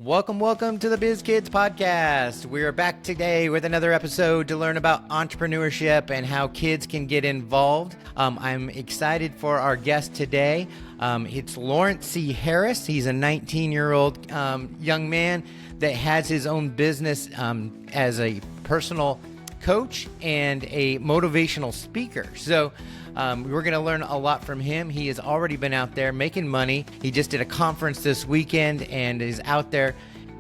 Welcome to the Biz Kidz Podcast. We are back today with another episode to learn about entrepreneurship and how kids can get involved. I'm excited for our guest today. It's Lawrence C. Harris. He's a 19-year-old young man that has his own business as a personal coach and a motivational speaker. So we're going to learn a lot from him. He has already been out there making money. He just did a conference this weekend and is out there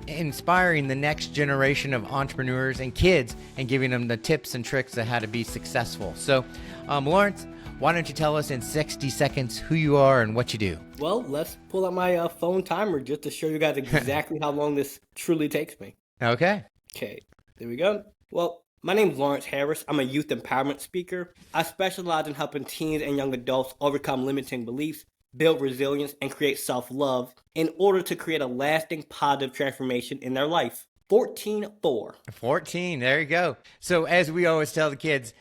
inspiring the next generation of entrepreneurs and kids and giving them the tips and tricks on how to be successful. So, Lawrence, why don't you tell us in 60 seconds who you are and what you do? Well, let's pull out my phone timer just to show you guys exactly how long this truly takes me. Okay, there we go. Well, my name's Lawrence Harris. I'm a youth empowerment speaker. I specialize in helping teens and young adults overcome limiting beliefs, build resilience, and create self-love in order to create a lasting positive transformation in their life. 14-4. 14, there you go. So as we always tell the kids,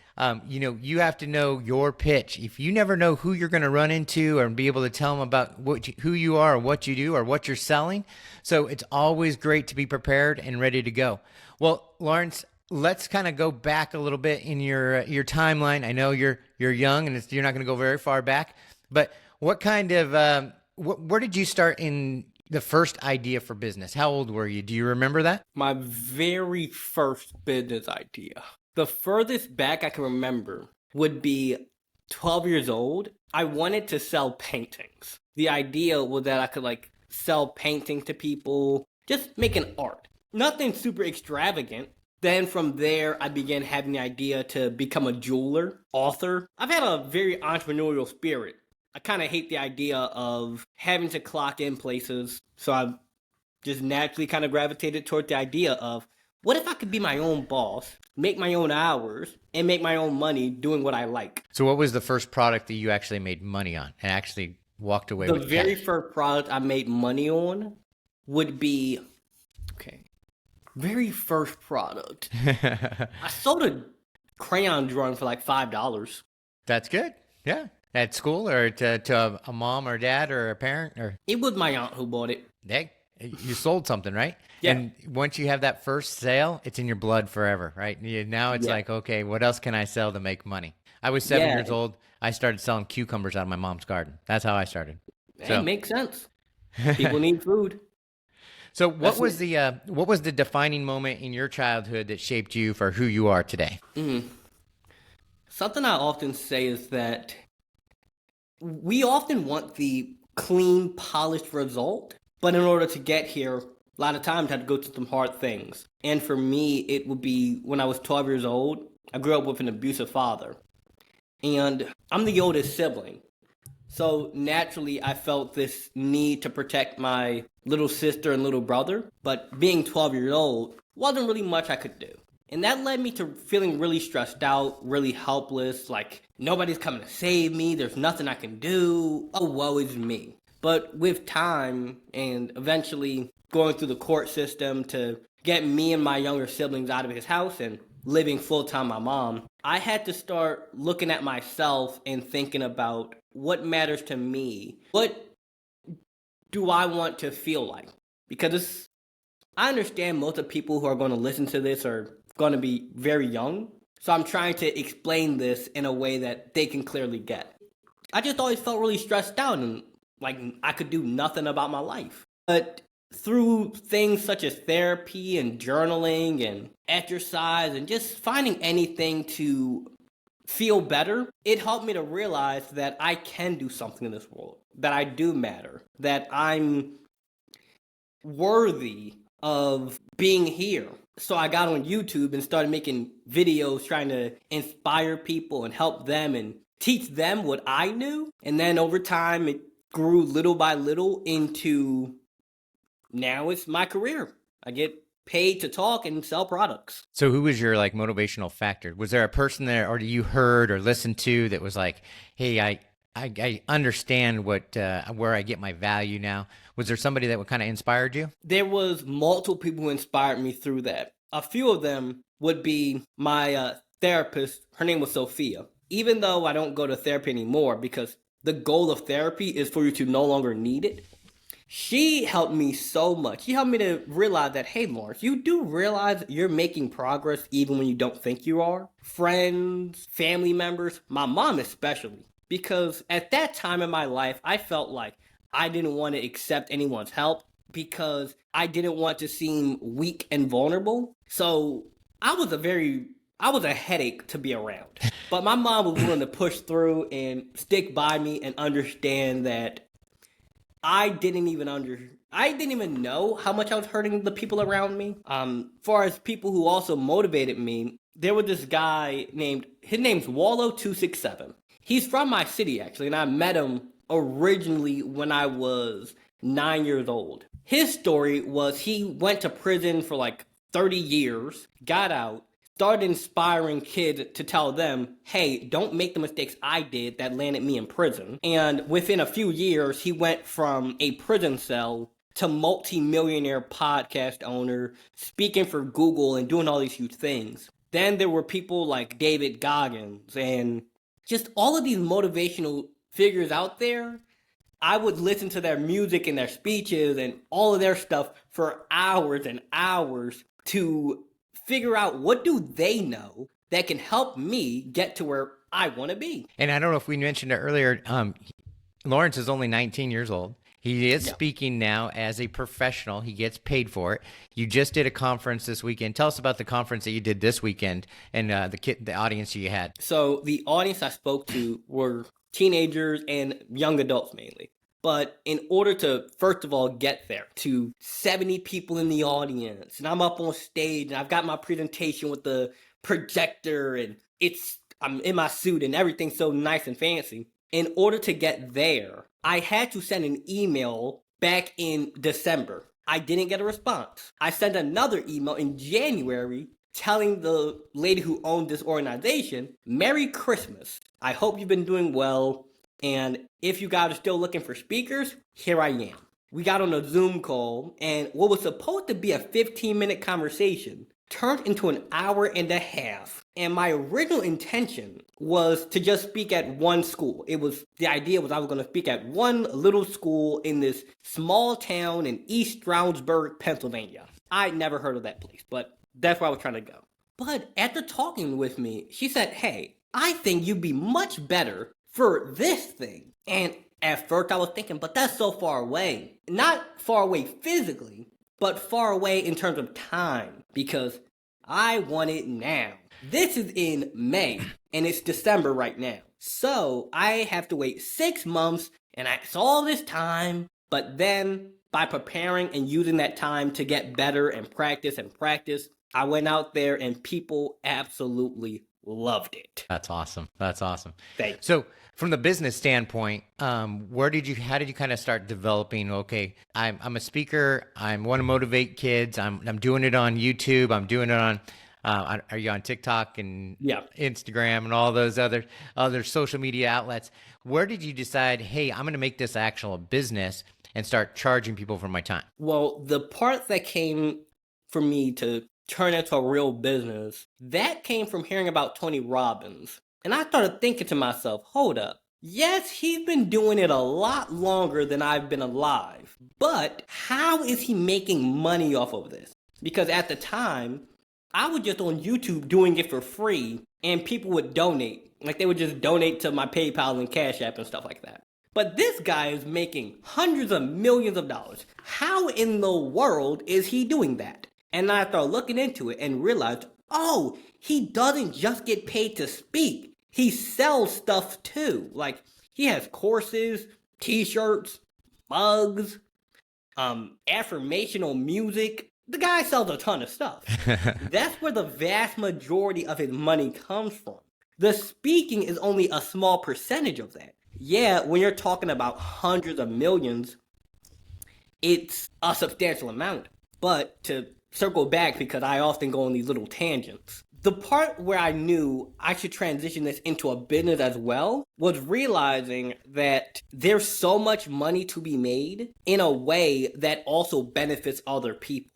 you have to know your pitch. If you never know who you're going to run into or be able to tell them about who you are or what you do or what you're selling, so it's always great to be prepared and ready to go. Well, Lawrence, let's kind of go back a little bit in your timeline. I know you're young and you're not going to go very far back, but what kind of where did you start in the first idea for business? How old were you? Do you remember that? My very first business idea. The furthest back I can remember would be 12 years old. I wanted to sell paintings. The idea was that I could sell paintings to people, just making art. Nothing super extravagant. Then from there, I began having the idea to become a jeweler, author. I've had a very entrepreneurial spirit. I kind of hate the idea of having to clock in places. So I've just naturally kind of gravitated toward the idea of, what if I could be my own boss, make my own hours, and make my own money doing what I like? So what was the first product that you actually made money on and actually walked away with? The very first product I made money on would be, very first product. I sold a crayon drawing for $5. That's good. Yeah. At school or to a mom or dad or a parent? Or it was my aunt who bought it. Hey, you sold something, right? Yeah. And once you have that first sale, it's in your blood forever, right? Now it's okay, what else can I sell to make money? I was 7 years old. I started selling cucumbers out of my mom's garden. That's how I started. Hey, makes sense. People need food. So what was the defining moment in your childhood that shaped you for who you are today? Something I often say is that we often want the clean, polished result, but in order to get here, a lot of times I had to go through some hard things. And for me, it would be when I was 12 years old. I grew up with an abusive father, and I'm the oldest sibling. So naturally, I felt this need to protect my little sister and little brother, but being 12 years old, wasn't really much I could do. And that led me to feeling really stressed out, really helpless, like nobody's coming to save me, there's nothing I can do, oh, woe is me. But with time and eventually going through the court system to get me and my younger siblings out of his house and living full-time with my mom, I had to start looking at myself and thinking about what matters to me. What do I want to feel like? Because I understand most of the people who are going to listen to this are going to be very young. So I'm trying to explain this in a way that they can clearly get. I just always felt really stressed out and like I could do nothing about my life. But through things such as therapy and journaling and exercise and just finding anything to feel better, it helped me to realize that I can do something in this world, that I do matter, that I'm worthy of being here. So I got on YouTube and started making videos trying to inspire people and help them and teach them what I knew. And then over time, it grew little by little into now it's my career. I get paid to talk and sell products. So who was your motivational factor? Was there a person there or you heard or listened to that was like, hey, I understand where I get my value now? Was there somebody that kind of inspired you? There was multiple people who inspired me through that. A few of them would be my therapist. Her name was Sophia. Even though I don't go to therapy anymore because the goal of therapy is for you to no longer need it, She helped me so much. She helped me to realize that, hey, Lawrence, you do realize you're making progress even when you don't think you are. Friends, family members, my mom especially. Because at that time in my life, I felt like I didn't want to accept anyone's help because I didn't want to seem weak and vulnerable. So I was a headache to be around. But my mom was willing to push through and stick by me and understand that I didn't even know how much I was hurting the people around me. Far as people who also motivated me, there was this guy his name's Wallow267. He's from my city actually, and I met him originally when I was 9 years old. His story was he went to prison for like 30 years, got out, started inspiring kids to tell them, hey, don't make the mistakes I did that landed me in prison. And within a few years, he went from a prison cell to multi-millionaire podcast owner, speaking for Google and doing all these huge things. Then there were people like David Goggins and just all of these motivational figures out there. I would listen to their music and their speeches and all of their stuff for hours and hours to figure out what do they know that can help me get to where I want to be. And I don't know if we mentioned it earlier, Lawrence is only 19 years old. He is speaking now as a professional. He gets paid for it. You just did a conference this weekend. Tell us about the conference that you did this weekend and the audience you had. So the audience I spoke to were teenagers and young adults mainly. But in order to, first of all, get there to 70 people in the audience, and I'm up on stage, and I've got my presentation with the projector, and I'm in my suit, and everything's so nice and fancy. In order to get there, I had to send an email back in December. I didn't get a response. I sent another email in January telling the lady who owned this organization, Merry Christmas. I hope you've been doing well. And if you guys are still looking for speakers, here I am. We got on a Zoom call, and what was supposed to be a 15-minute conversation turned into an hour and a half. And my original intention was to just speak at one school. The idea was I was going to speak at one little school in this small town in East Stroudsburg, Pennsylvania. I'd never heard of that place, but that's where I was trying to go. But after talking with me, she said, hey, I think you'd be much better for this thing. And at first I was thinking, but that's so far away. Not far away physically, but far away in terms of time, because I want it now. This is in May, and it's December right now. So I have to wait 6 months, and it's all this time, but then by preparing and using that time to get better and practice, I went out there and people absolutely loved it. That's awesome. That's awesome. Thanks. So from the business standpoint, how did you kind of start developing? Okay, I'm a speaker. I want to motivate kids. I'm doing it on YouTube. I'm doing it on. Are you on TikTok and Instagram and all those other social media outlets? Where did you decide, hey, I'm going to make this actual business and start charging people for my time? Well, the part that came for me to turn into a real business, that came from hearing about Tony Robbins. And I started thinking to myself, hold up. Yes, he's been doing it a lot longer than I've been alive. But how is he making money off of this? Because at the time, I was just on YouTube doing it for free, and people would donate. Like, they would just donate to my PayPal and Cash App and stuff like that. But this guy is making hundreds of millions of dollars. How in the world is he doing that? And I started looking into it and realized, oh, he doesn't just get paid to speak. He sells stuff too. Like, he has courses, t-shirts, mugs, affirmational music. The guy sells a ton of stuff. That's where the vast majority of his money comes from. The speaking is only a small percentage of that. Yeah, when you're talking about hundreds of millions, it's a substantial amount. But to circle back, because I often go on these little tangents, the part where I knew I should transition this into a business as well was realizing that there's so much money to be made in a way that also benefits other people.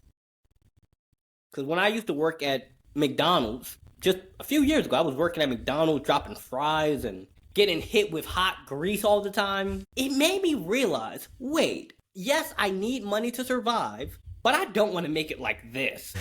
Because when I used to work at McDonald's, just a few years ago, I was working at McDonald's dropping fries and getting hit with hot grease all the time. It made me realize, wait, yes, I need money to survive, but I don't want to make it like this.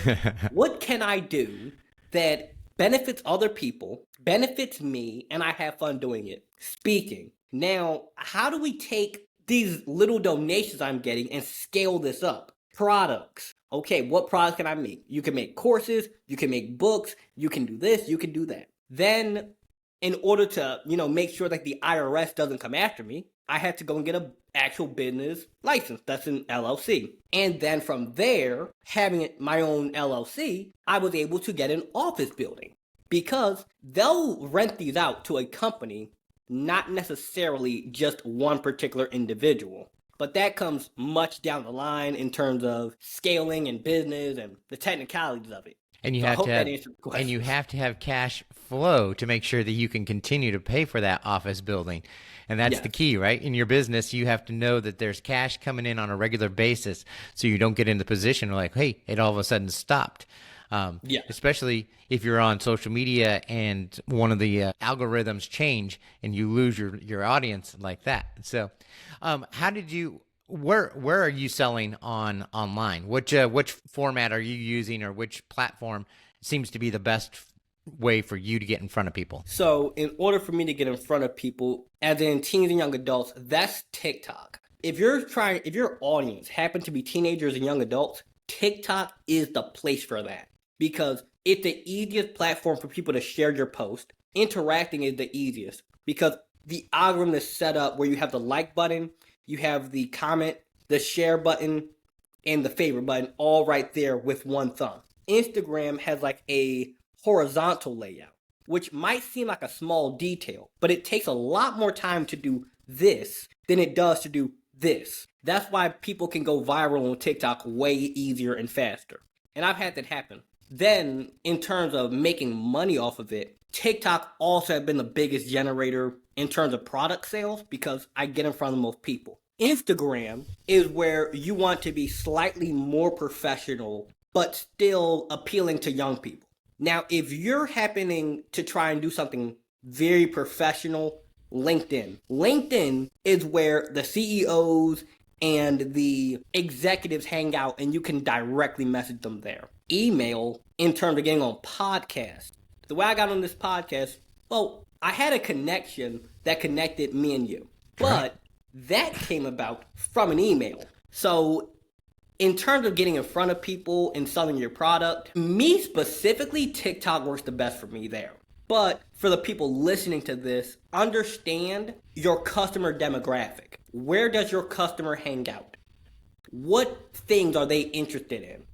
What can I do that benefits other people, benefits me, and I have fun doing it? Speaking. Now, how do we take these little donations I'm getting and scale this up? Products. Okay, what products can I make? You can make courses, you can make books, you can do this, you can do that. Then, in order to, make sure that the IRS doesn't come after me, I had to go and get an actual business license. That's an LLC. And then from there, having my own LLC, I was able to get an office building because they'll rent these out to a company, not necessarily just one particular individual. But that comes much down the line in terms of scaling and business and the technicalities of it. And you have to have cash flow to make sure that you can continue to pay for that office building. And that's the key, right? In your business, you have to know that there's cash coming in on a regular basis so you don't get in the position like, hey, it all of a sudden stopped. Especially if you're on social media and one of the algorithms change and you lose your audience like that. So how did you... Where are you selling online? Which format are you using, or which platform seems to be the best way for you to get in front of people? So in order for me to get in front of people, as in teens and young adults, that's TikTok. If your audience happen to be teenagers and young adults, TikTok is the place for that because it's the easiest platform for people to share your post. Interacting is the easiest because the algorithm is set up where you have the like button, you have the comment, the share button, and the favorite button all right there with one thumb. Instagram has like a horizontal layout, which might seem like a small detail, but it takes a lot more time to do this than it does to do this. That's why people can go viral on TikTok way easier and faster. And I've had that happen. Then, in terms of making money off of it, TikTok also has been the biggest generator in terms of product sales because I get in front of the most people. Instagram is where you want to be slightly more professional, but still appealing to young people. Now, if you're happening to try and do something very professional, LinkedIn. LinkedIn is where the CEOs and the executives hang out and you can directly message them there. Email, in terms of getting on podcasts. The way I got on this podcast, well, I had a connection that connected me and you. But that came about from an email. So in terms of getting in front of people and selling your product, me specifically, TikTok works the best for me there. But for the people listening to this, understand your customer demographic. Where does your customer hang out? What things are they interested in?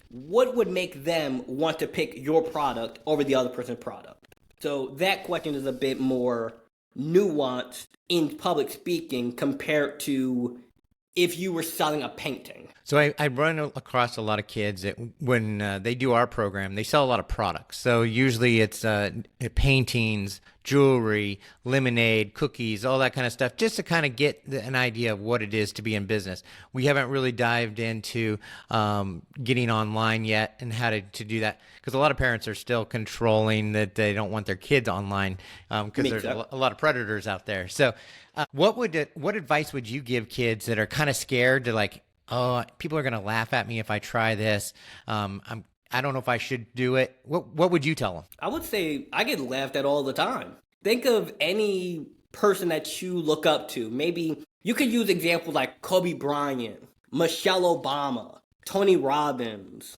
What would make them want to pick your product over the other person's product? So that question is a bit more nuanced in public speaking compared to if you were selling a painting. So I run across a lot of kids that when they do our program, they sell a lot of products. So usually it's paintings, jewelry, lemonade, cookies, all that kind of stuff, just to kind of get an idea of what it is to be in business. We haven't really dived into getting online yet and how to do that, because a lot of parents are still controlling that they don't want their kids online because there's a lot of predators out there. So what advice would you give kids that are kind of scared to, like, oh, people are going to laugh at me if I try this. I don't know if I should do it. What would you tell them? I would say I get laughed at all the time. Think of any person that you look up to. Maybe you could use examples like Kobe Bryant, Michelle Obama, Tony Robbins,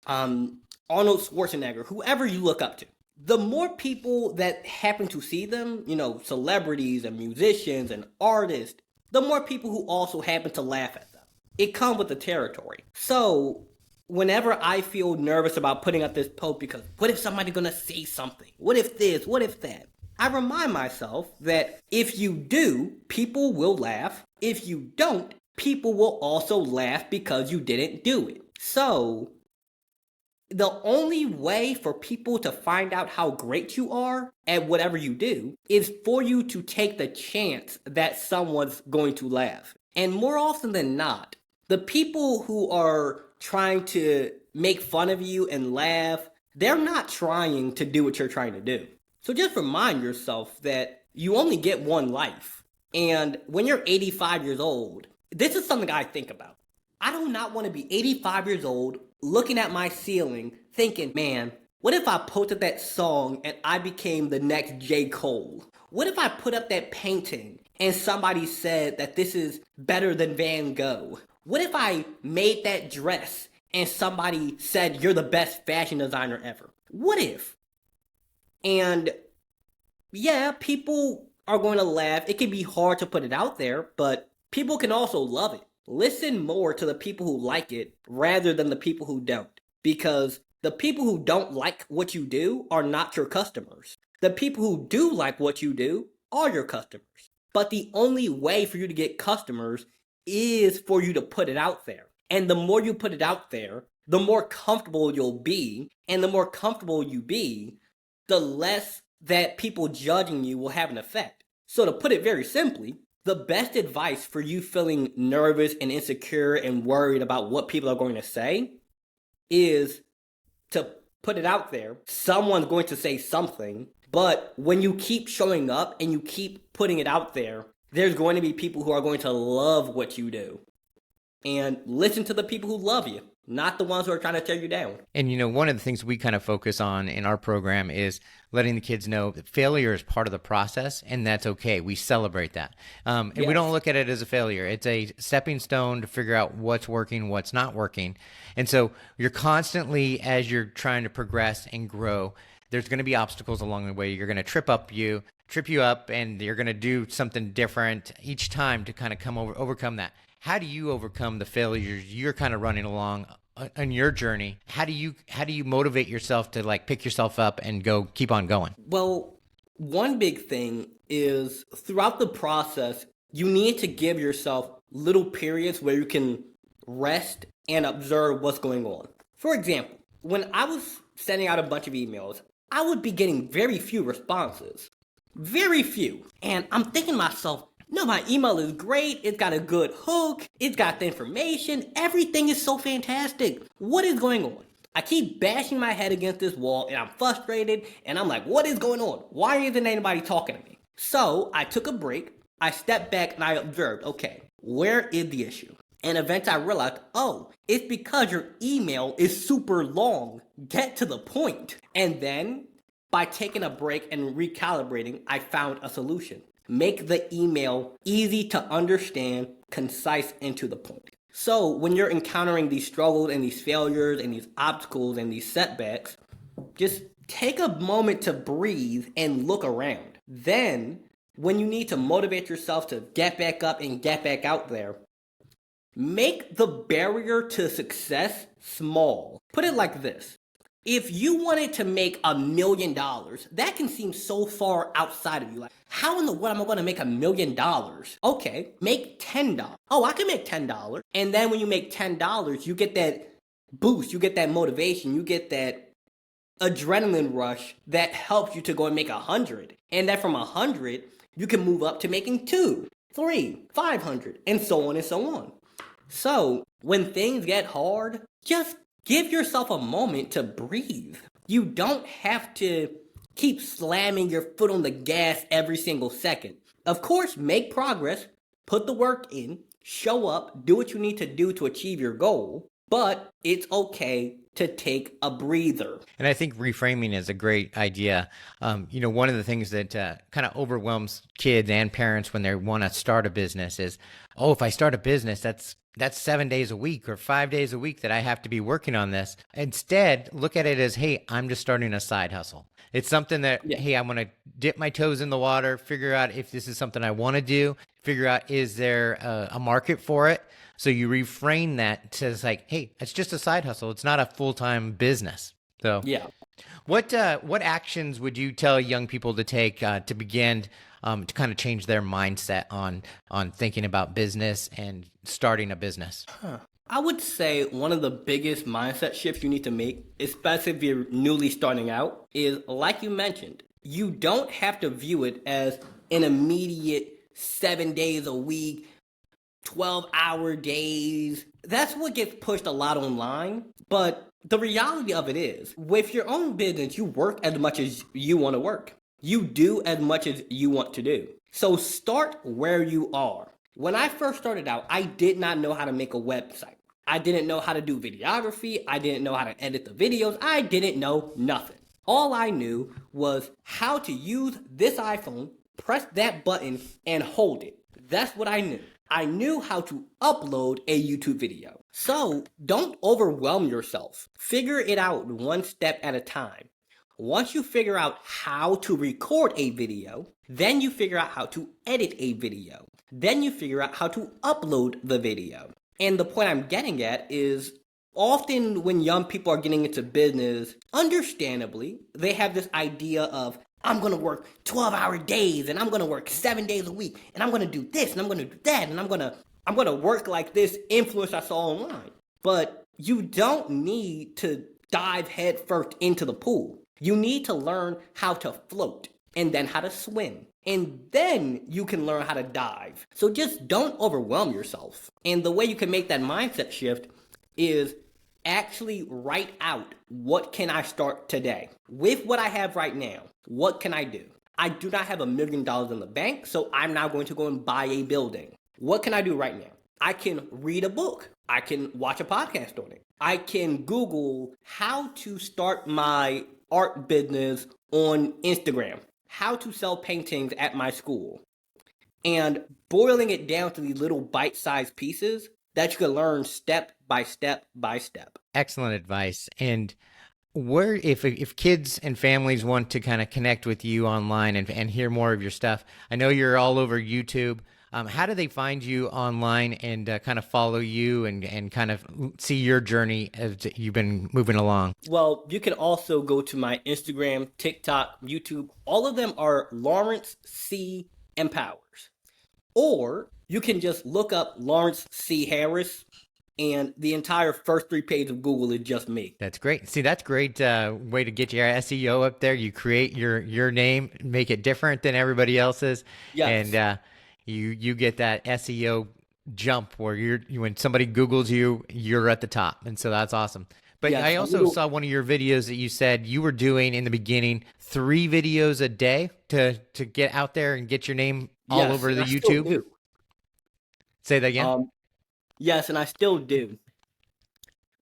Arnold Schwarzenegger, whoever you look up to. The more people that happen to see them, celebrities and musicians and artists, the more people who also happen to laugh at them. It comes with the territory. So whenever I feel nervous about putting up this post because what if somebody's going to say something? What if this? What if that? I remind myself that if you do, people will laugh. If you don't, people will also laugh because you didn't do it. So the only way for people to find out how great you are at whatever you do is for you to take the chance that someone's going to laugh. And more often than not, the people who are trying to make fun of you and laugh, they're not trying to do what you're trying to do. So just remind yourself that you only get one life. And when you're 85 years old, this is something I think about. I do not want to be 85 years old, looking at my ceiling, thinking, man, what if I posted that song and I became the next J. Cole? What if I put up that painting and somebody said that this is better than Van Gogh? What if I made that dress and somebody said you're the best fashion designer ever? What if? And yeah, people are going to laugh. It can be hard to put it out there, but people can also love it. Listen more to the people who like it rather than the people who don't. Because the people who don't like what you do are not your customers. The people who do like what you do are your customers. But the only way for you to get customers is for you to put it out there. And the more you put it out there, the more comfortable you'll be. And the more comfortable you be, the less that people judging you will have an effect. So to put it very simply, the best advice for you feeling nervous and insecure and worried about what people are going to say is to put it out there. Someone's going to say something, but when you keep showing up and you keep putting it out there, there's going to be people who are going to love what you do. And listen to the people who love you, not the ones who are trying to tear you down. And, one of the things we kind of focus on in our program is letting the kids know that failure is part of the process, and that's okay. We celebrate that. And we don't look at it as a failure. It's a stepping stone to figure out what's working, what's not working. And so you're constantly, as you're trying to progress and grow, there's going to be obstacles along the way. You're going to trip you up, and you're going to do something different each time to kind of overcome that. How do you overcome the failures you're kind of running along on your journey? How do you motivate yourself to pick yourself up and keep on going? Well, one big thing is throughout the process, you need to give yourself little periods where you can rest and observe what's going on. For example, when I was sending out a bunch of emails, I would be getting very few responses. Very few. And I'm thinking to myself, no, my email is great. It's got a good hook. It's got the information. Everything is so fantastic. What is going on? I keep bashing my head against this wall and I'm frustrated and I'm like, what is going on? Why isn't anybody talking to me? So I took a break. I stepped back and I observed, okay, where is the issue? And eventually I realized, oh, it's because your email is super long. Get to the point. And then by taking a break and recalibrating, I found a solution. Make the email easy to understand, concise, and to the point. So when you're encountering these struggles and these failures and these obstacles and these setbacks, just take a moment to breathe and look around. Then, when you need to motivate yourself to get back up and get back out there, make the barrier to success small. Put it like this. If you wanted to make $1 million, that can seem so far outside of you. Like, how in the world am I going to make $1 million? Okay, make $10. Oh, I can make $10. And then when you make $10, you get that boost, you get that motivation, you get that adrenaline rush that helps you to go and make 100. And then from 100, you can move up to making 2, 3, 500, and so on and so on. So when things get hard, just give yourself a moment to breathe. You don't have to keep slamming your foot on the gas every single second. Of course, make progress, put the work in, show up, do what you need to do to achieve your goal, but it's okay to take a breather. And I think reframing is a great idea. One of the things that kind of overwhelms kids and parents when they want to start a business is, oh, if I start a business, that's 7 days a week or 5 days a week that I have to be working on this. Instead, look at it as, hey, I'm just starting a side hustle. It's something that, hey, I'm going to dip my toes in the water, figure out if this is something I want to do, figure out, is there a market for it? So you reframe that to hey, it's just a side hustle. It's not a full-time business. So yeah. What actions would you tell young people to take to begin to kind of change their mindset on thinking about business and starting a business? I would say one of the biggest mindset shifts you need to make, especially if you're newly starting out, is like you mentioned, you don't have to view it as an immediate 7 days a week, 12-hour days. That's what gets pushed a lot online. But the reality of it is, with your own business, you work as much as you want to work. You do as much as you want to do. So start where you are. When I first started out, I did not know how to make a website. I didn't know how to do videography. I didn't know how to edit the videos. I didn't know nothing. All I knew was how to use this iPhone, press that button, and hold it. That's what I knew. I knew how to upload a YouTube video. So don't overwhelm yourself. Figure it out one step at a time. Once you figure out how to record a video, then you figure out how to edit a video. Then you figure out how to upload the video. And the point I'm getting at is often when young people are getting into business, understandably, they have this idea of, I'm going to work 12-hour days and I'm going to work 7 days a week and I'm going to do this and I'm going to do that and I'm going to work like this influencer I saw online. But you don't need to dive headfirst into the pool. You need to learn how to float and then how to swim. And then you can learn how to dive. So just don't overwhelm yourself. And the way you can make that mindset shift is actually write out, what can I start today? With what I have right now, what can I do? I do not have $1 million in the bank, so I'm now going to go and buy a building. What can I do right now? I can read a book. I can watch a podcast on it. I can Google how to start my art business on Instagram, how to sell paintings at my school, and boiling it down to these little bite-sized pieces that you can learn step by step by step. Excellent advice. And where, if kids and families want to kind of connect with you online and hear more of your stuff, I know you're all over YouTube. How do they find you online and kind of follow you and kind of see your journey as you've been moving along? Well, you can also go to my Instagram, TikTok, YouTube. All of them are Lawrence C. Empowers. Or you can just look up Lawrence C. Harris, and the entire first 3 pages of Google is just me. That's great. See, that's great way to get your SEO up there. You create your name, make it different than everybody else's. Yes. And you get that SEO jump where when somebody Googles you, you're at the top. And so that's awesome. But yes, I also saw one of your videos that you said you were doing in the beginning 3 videos a day to get out there and get your name all over the YouTube. Still do. Say that again. Yes, and I still do.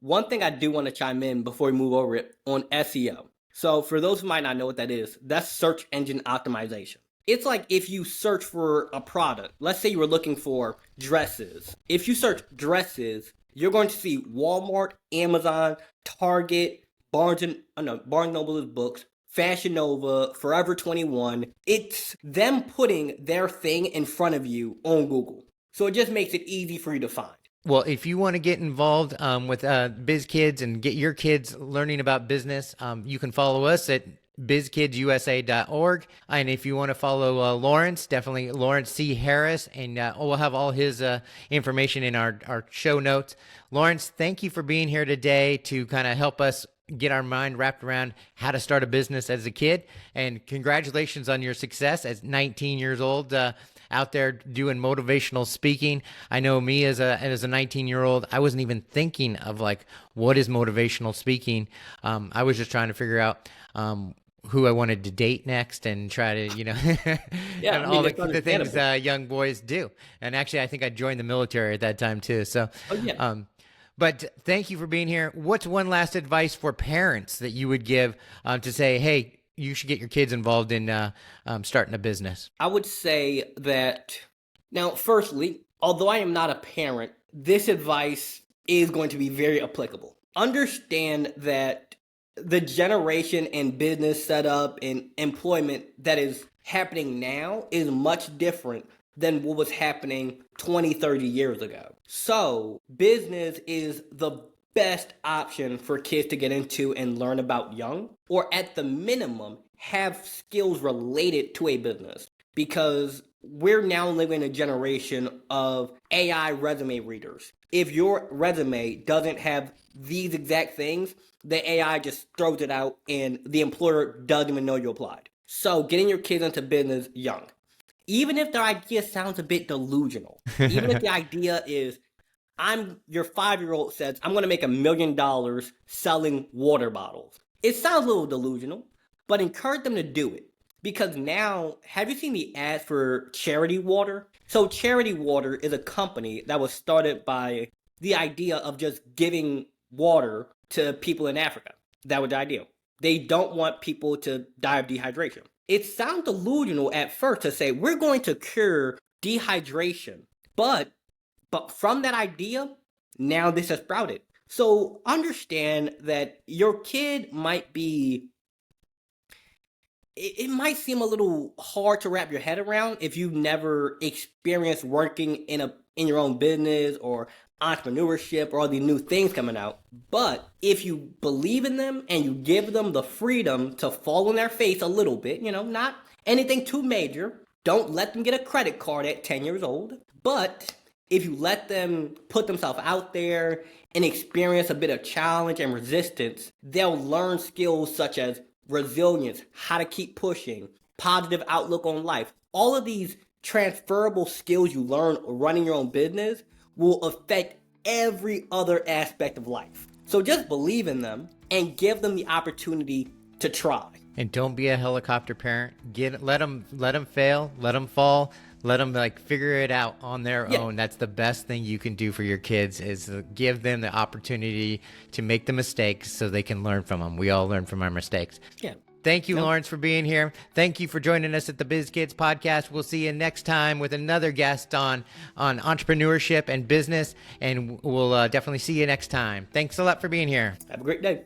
One thing I do want to chime in before we move over it on SEO. So for those who might not know what that is, that's search engine optimization. It's like if you search for a product. Let's say you were looking for dresses. If you search dresses, you're going to see Walmart, Amazon, Target, Barnes & Noble's books, Fashion Nova, Forever 21. It's them putting their thing in front of you on Google. So it just makes it easy for you to find. Well, if you want to get involved with Biz Kidz and get your kids learning about business, you can follow us at bizkidsusa.org. And if you want to follow Lawrence, definitely Lawrence C. Harris, and we'll have all his information in our show notes. Lawrence, thank you for being here today to kind of help us get our mind wrapped around how to start a business as a kid. And congratulations on your success as 19 years old. Out there doing motivational speaking. I know me as a 19-year-old, I wasn't even thinking of like, what is motivational speaking? I was just trying to figure out who I wanted to date next and try to, and all the things young boys do. And actually, I think I joined the military at that time too. So, but thank you for being here. What's one last advice for parents that you would give to say, hey, you should get your kids involved in starting a business? I would say that, now, firstly, although I am not a parent, this advice is going to be very applicable. Understand that the generation and business setup and employment that is happening now is much different than what was happening 20, 30 years ago. So business is the best option for kids to get into and learn about young, or at the minimum, have skills related to a business. Because we're now living in a generation of AI resume readers. If your resume doesn't have these exact things, the AI just throws it out and the employer doesn't even know you applied. So getting your kids into business young, even if their idea sounds a bit delusional, even if the idea is, your 5-year-old says, I'm going to make $1 million selling water bottles. It sounds a little delusional, but encourage them to do it. Because now, have you seen the ads for Charity Water? So Charity Water is a company that was started by the idea of just giving water to people in Africa. That was the idea. They don't want people to die of dehydration. It sounds delusional at first to say we're going to cure dehydration. But from that idea, now this has sprouted. So understand that your kid might be, it might seem a little hard to wrap your head around if you've never experienced working in your own business or entrepreneurship or all these new things coming out. But if you believe in them and you give them the freedom to fall on their face a little bit, not anything too major, don't let them get a credit card at 10 years old. But if you let them put themselves out there and experience a bit of challenge and resistance, they'll learn skills such as resilience, how to keep pushing, positive outlook on life. All of these transferable skills you learn running your own business will affect every other aspect of life. So just believe in them and give them the opportunity to try. And don't be a helicopter parent. Let them fail, let them fall, let them figure it out on their own. That's the best thing you can do for your kids, is give them the opportunity to make the mistakes so they can learn from them. We all learn from our mistakes. Yeah. Thank you, Lawrence, for being here. Thank you for joining us at the Biz Kidz Podcast. We'll see you next time with another guest on entrepreneurship and business, and we'll definitely see you next time. Thanks a lot for being here. Have a great day.